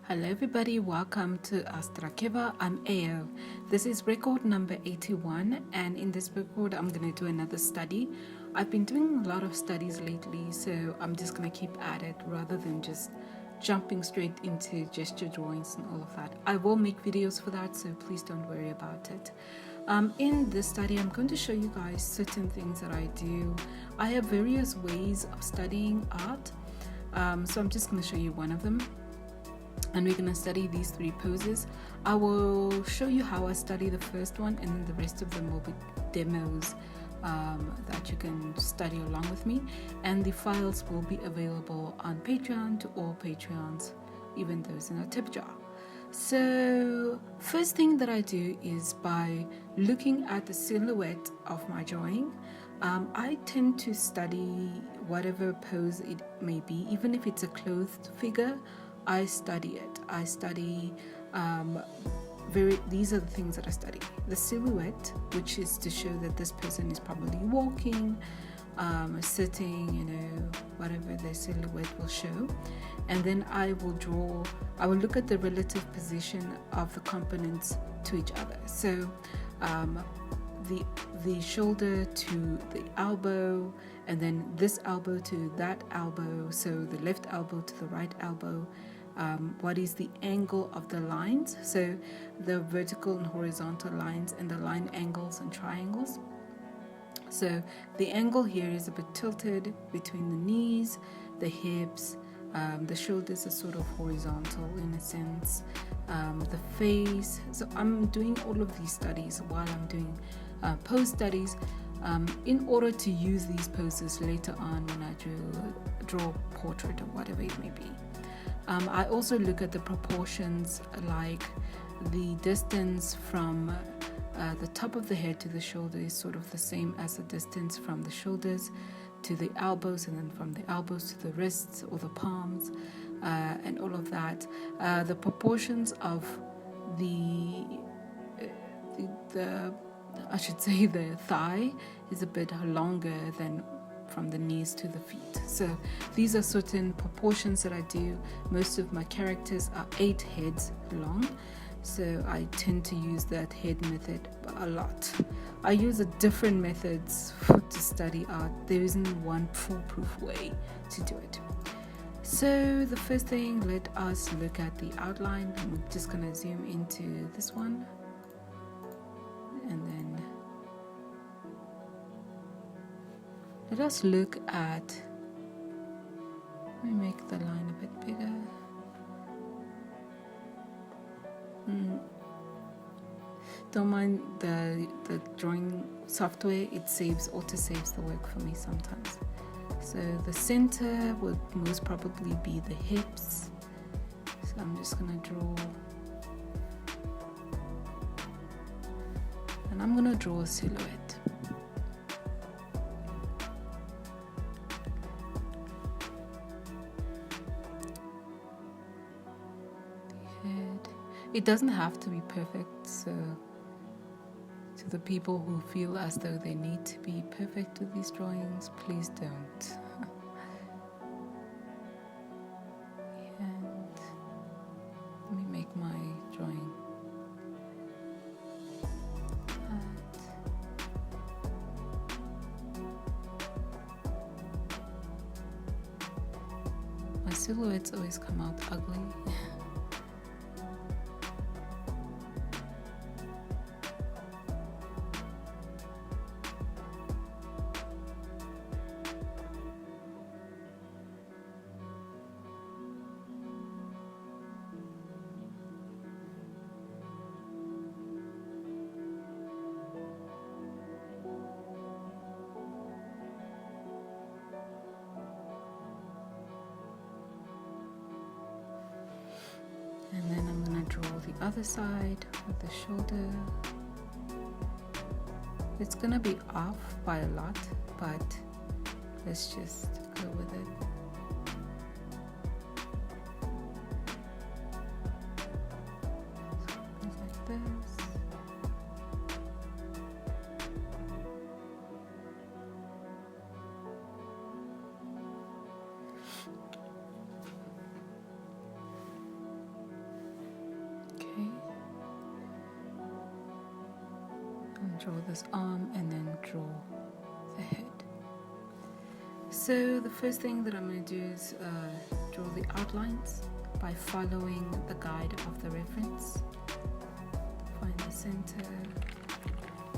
Hello everybody, welcome to astraeakeva. I'm Aio. This is record number 81, and in this record I'm going to do another study. I've been doing a lot of studies lately, so I'm just going to keep at it rather than just jumping straight into gesture drawings and all of that. I will make videos for that, so please don't worry about it. In this study, I'm going to show you guys certain things that I do. I have various ways of studying art, so I'm just going to show you one of them. And we're going to study these three poses. I will show you how I study the first one, and then the rest of them will be demos that you can study along with me, and the files will be available on Patreon to all Patreons, even those in a tip jar. So first thing that I do is by looking at the silhouette of my drawing. I tend to study whatever pose it may be, even if it's a clothed figure. I study it. I study these are the things that I study. The silhouette, which is to show that this person is probably walking, sitting, whatever their silhouette will show. And then I will look at the relative position of the components to each other. So the shoulder to the elbow, and then this elbow to that elbow, so the left elbow to the right elbow. What is the angle of the lines, so the vertical and horizontal lines, and the line angles and triangles. So the angle here is a bit tilted between the knees, the hips, the shoulders are sort of horizontal in a sense, the face. So I'm doing all of these studies while I'm doing pose studies, in order to use these poses later on when I draw a portrait or whatever it may be. I also look at the proportions, like the distance from the top of the head to the shoulder is sort of the same as the distance from the shoulders to the elbows, and then from the elbows to the wrists or the palms, and all of that. The proportions of the thigh is a bit longer than from the knees to the feet. So these are certain proportions that I do. Most of my characters are 8 heads long, so I tend to use that head method a lot. I use different methods to study art. There isn't one foolproof way to do it. So the first thing, let us look at the outline. I'm just going to zoom into this one, and then let us look at, let me make the line a bit bigger. Don't mind the drawing software, it auto-saves the work for me sometimes. So the center would most probably be the hips. So I'm just going to draw, and I'm going to draw a silhouette. It doesn't have to be perfect, so to the people who feel as though they need to be perfect with these drawings, please don't. And let me make my drawing. My silhouettes always come out ugly. And then I'm going to draw the other side with the shoulder. It's going to be off by a lot, but let's just go with it. So, like this. draw this arm and then draw the head. So the first thing that I'm going to do is draw the outlines by following the guide of the reference. Find the center,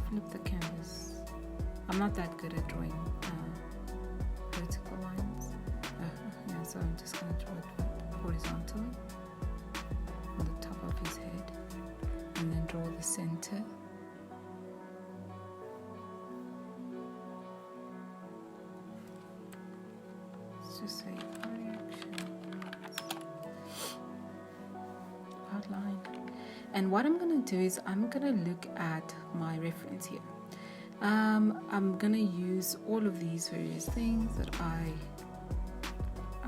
flip the canvas. I'm not that good at drawing vertical lines. Yeah, so I'm just going to draw it horizontally on the top of his head, and then draw the center. Let's just say outline. And what I'm going to do is I'm going to look at my reference here. I'm going to use all of these various things that I'm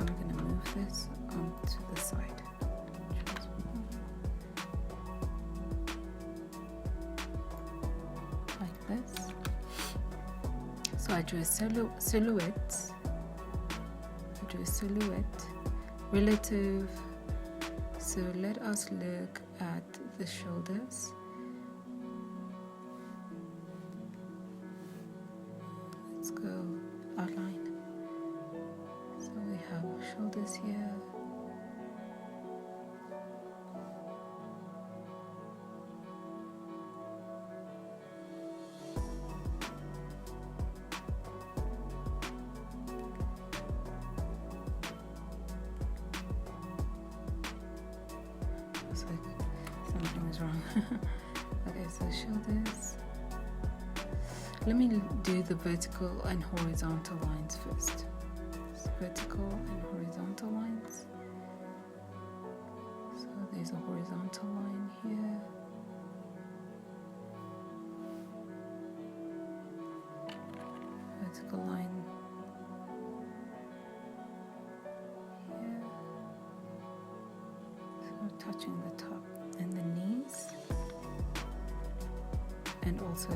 going to move this onto the side. Like this. So I drew a silhouette. I drew a silhouette relative. So let us look at the shoulders. Let's go outline. So we have shoulders here. Looks like something is wrong. Okay, so shoulders. Let me do the vertical and horizontal lines first. So vertical and horizontal lines. So there's a horizontal line here. Vertical line here. So touching the top and the knees. And also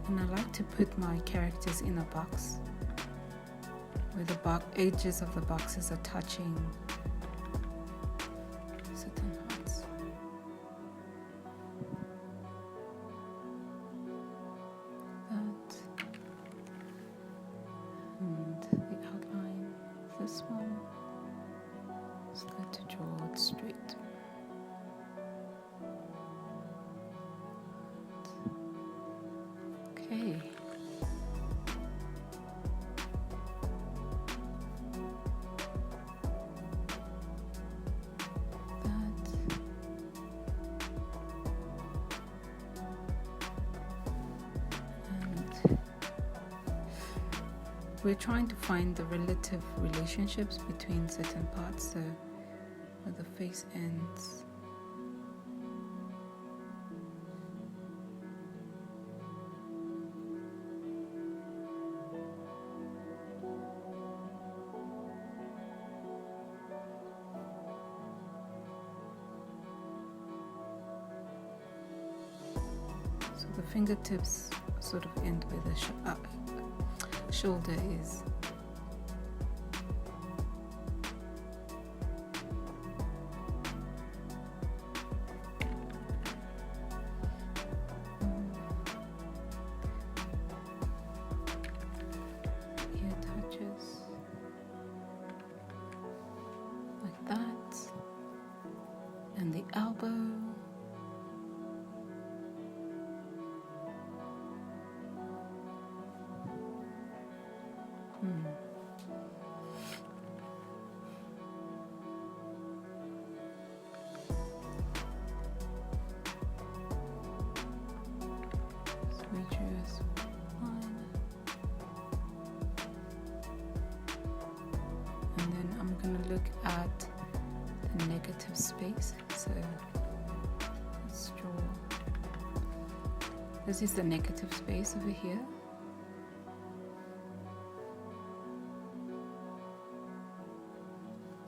and I like to put my characters in a box where the edges of the boxes are touching certain parts. That. And the outline of this one is good to draw it straight. Okay. We're trying to find the relative relationships between certain parts, so where the face ends. So the fingertips sort of end where the shoulder is. Ear touches like that, and the elbow. And then I'm going to look at the negative space. So let's draw. This is the negative space over here.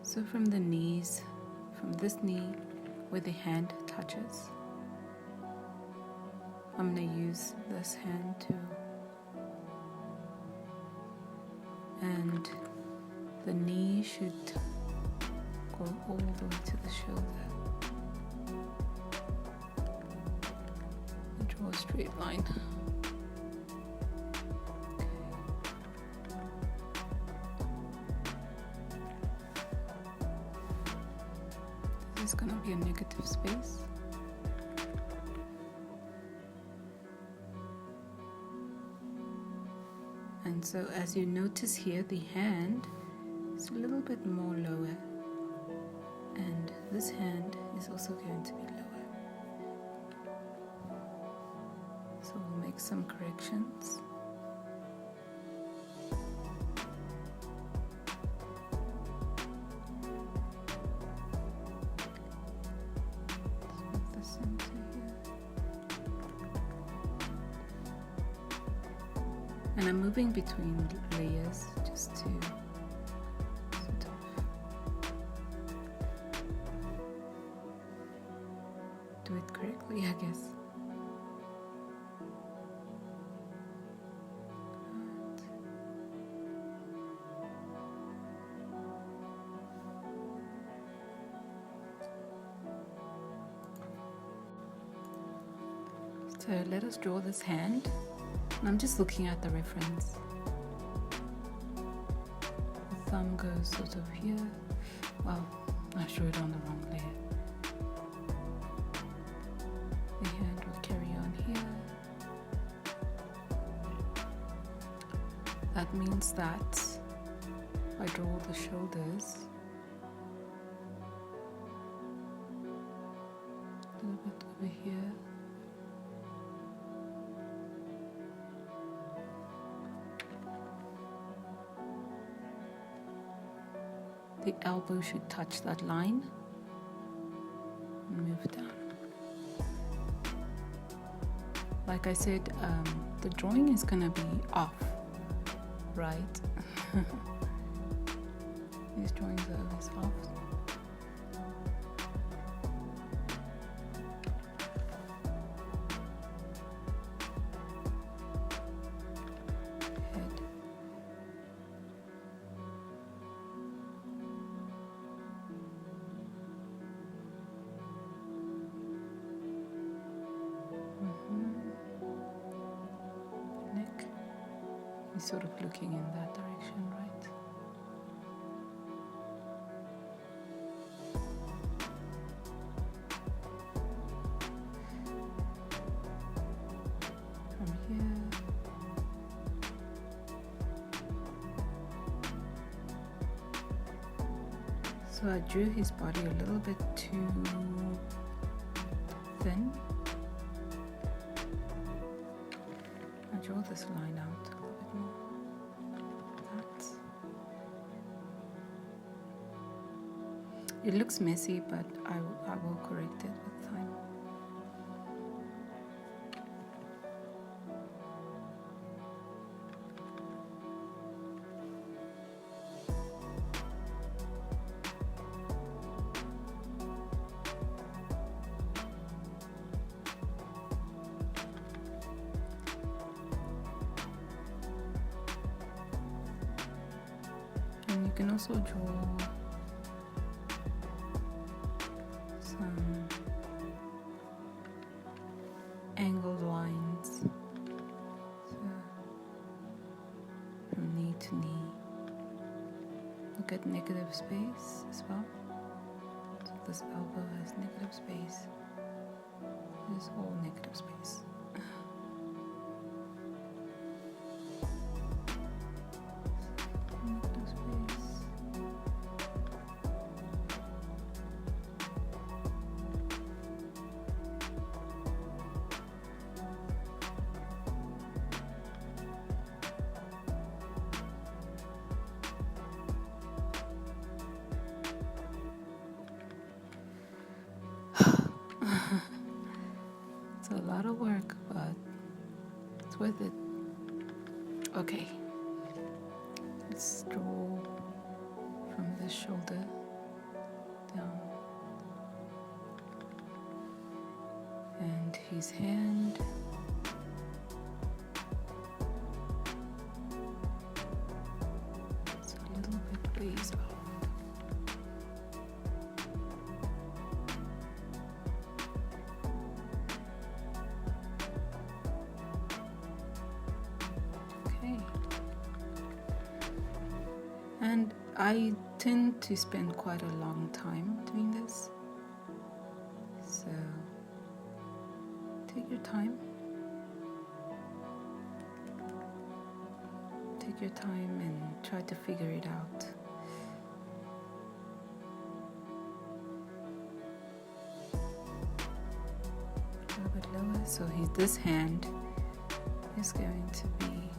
So from the knees, from this knee where the hand touches, I'm going to use this hand to, and the knee should go all the way to the shoulder. And draw a straight line. This is going to be a negative space. And so as you notice here, the hand is a little bit more lower, and this hand is also going to be lower. So we'll make some corrections. Let's make the center here. And I'm moving between layers just to sort of do it correctly, I guess. So let us draw this hand. And I'm just looking at the reference. The thumb goes sort of here. Well, I drew it on the wrong layer. The hand will carry on here. That means that if I draw the shoulders a little bit over here, the elbow should touch that line and move down. Like I said, the drawing is gonna be off, right? These drawings are always off. Sort of looking in that direction, right? From here. So I drew his body a little bit too thin. I draw this line out. It looks messy, but I will correct it with time. And you can also draw some angled lines, so from knee to knee. Look at negative space as well. So this elbow has negative space. This is all negative space. Negative space. It's a lot of work, but it's worth it. Okay, let's draw from the shoulder down, and his hand. It's a little bit ways off. And I tend to spend quite a long time doing this. So take your time. Take your time and try to figure it out. A little bit lower. So this hand is going to be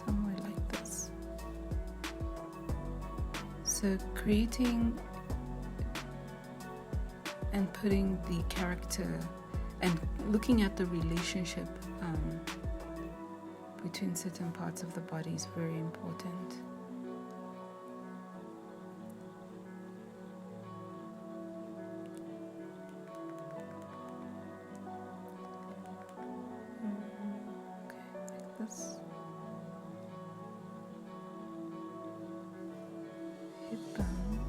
somewhere like this. So creating and putting the character and looking at the relationship between certain parts of the body is very important. Okay, like this. Hip bone.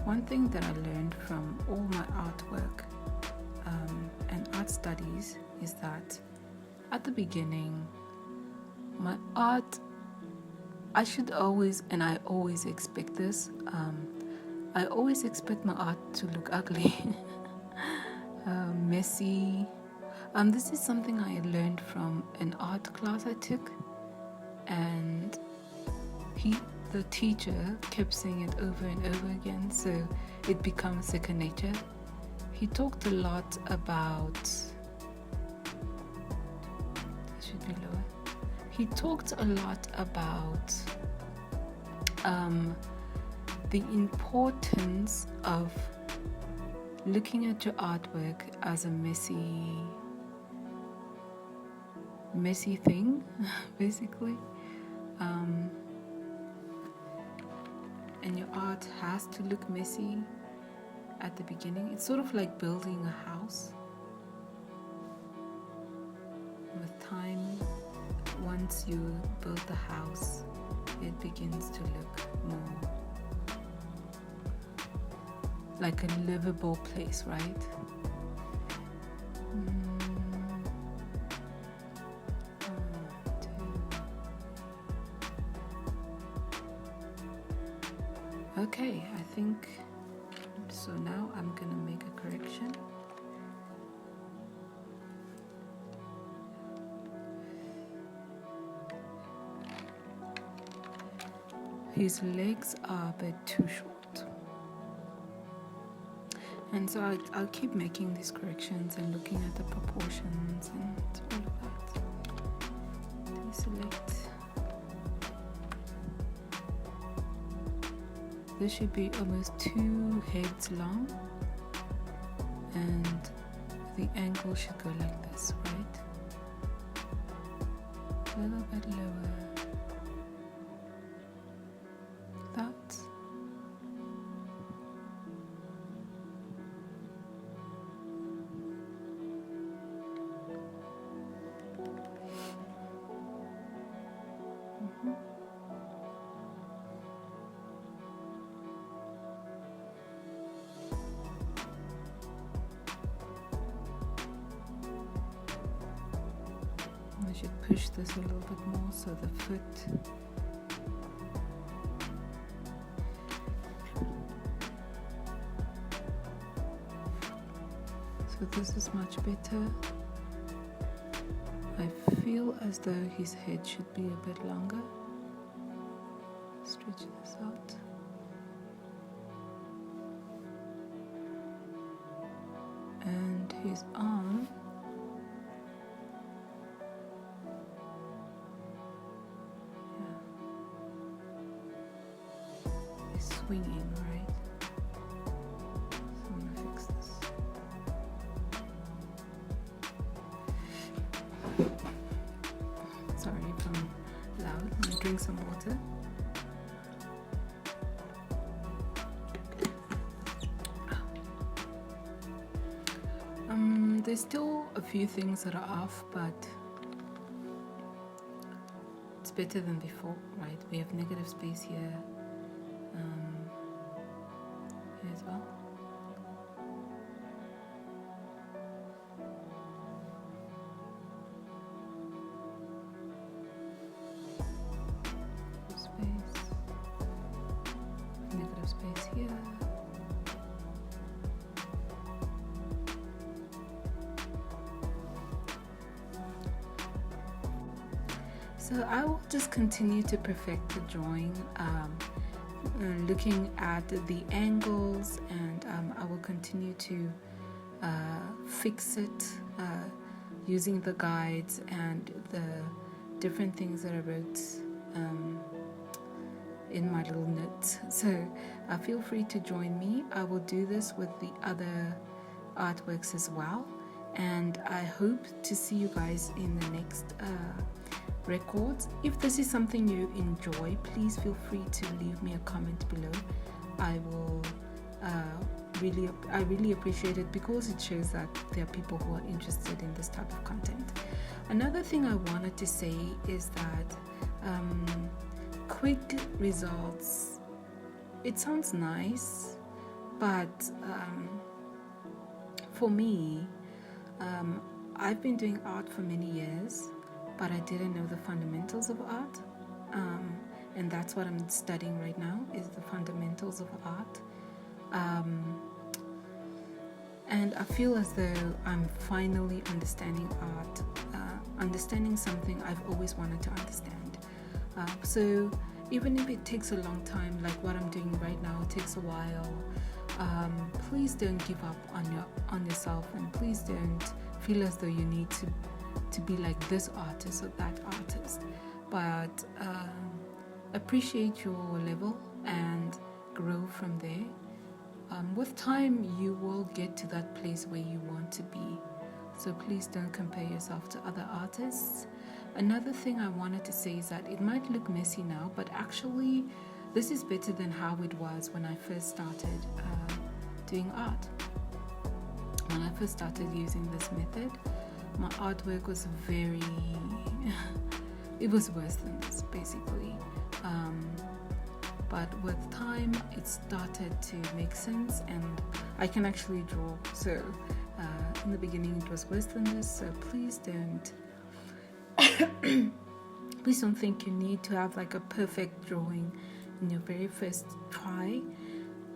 One thing that I learned from all my artwork and art studies is that at the beginning, my art, I should always, and I always expect this, I always expect my art to look ugly, messy. This is something I learned from an art class I took, and the teacher kept saying it over and over again, so it becomes second nature. He talked a lot about, this should be lower. He talked a lot about the importance of looking at your artwork as a messy thing, basically. And your art has to look messy at the beginning. It's sort of like building a house. With time, once you build the house, it begins to look more like a livable place, right? Okay, I think so. Now I'm gonna make a correction. His legs are a bit too short, and so I'll keep making these corrections and looking at the proportions and all of that. Deselect. This should be almost 2 heads long, and the angle should go like this, right? A little bit lower. That. I should push this a little bit more so the foot so this is much better. I feel as though his head should be a bit longer. Stretch this out. And his arm swinging, right? So I'm gonna fix this. Sorry if I'm loud. I'm gonna drink some water. There's still a few things that are off, but it's better than before, right? We have negative space here. here as well. Space, negative space here. So I will just continue to perfect the drawing, looking at the angles, and I will continue to fix it using the guides and the different things that I wrote in my little notes. So feel free to join me. I will do this with the other artworks as well, and I hope to see you guys in the next records. If this is something you enjoy, please feel free to leave me a comment below. I will really appreciate it, because it shows that there are people who are interested in this type of content. Another thing I wanted to say is that quick results, it sounds nice, but for me, I've been doing art for many years, but I didn't know the fundamentals of art, and that's what I'm studying right now, is the fundamentals of art. And I feel as though I'm finally understanding art, understanding something I've always wanted to understand. So even if it takes a long time, like what I'm doing right now, it takes a while, please don't give up on yourself, and please don't feel as though you need to be like this artist or that artist, but appreciate your level and grow from there. With time, you will get to that place where you want to be, so please don't compare yourself to other artists. Another thing I wanted to say is that it might look messy now, but actually this is better than how it was when I first started doing art. When I first started using this method, my artwork was it was worse than this, basically. But with time, it started to make sense, and I can actually draw. So in the beginning, it was worse than this. So please don't think you need to have like a perfect drawing in your very first try.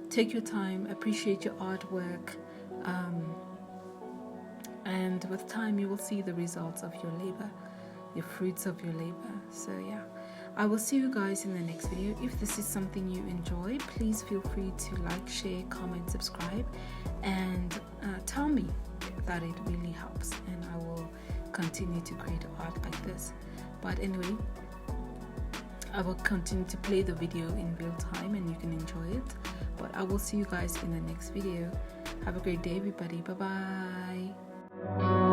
Take your time, appreciate your artwork, and with time you will see the results of your labor, your fruits of your labor. So yeah, I will see you guys in the next video. If this is something you enjoy, please feel free to like, share, comment, subscribe, and tell me that it really helps, and I will continue to create art like this. But anyway, I will continue to play the video in real time and you can enjoy it. But I will see you guys in the next video. Have a great day, everybody. Bye bye.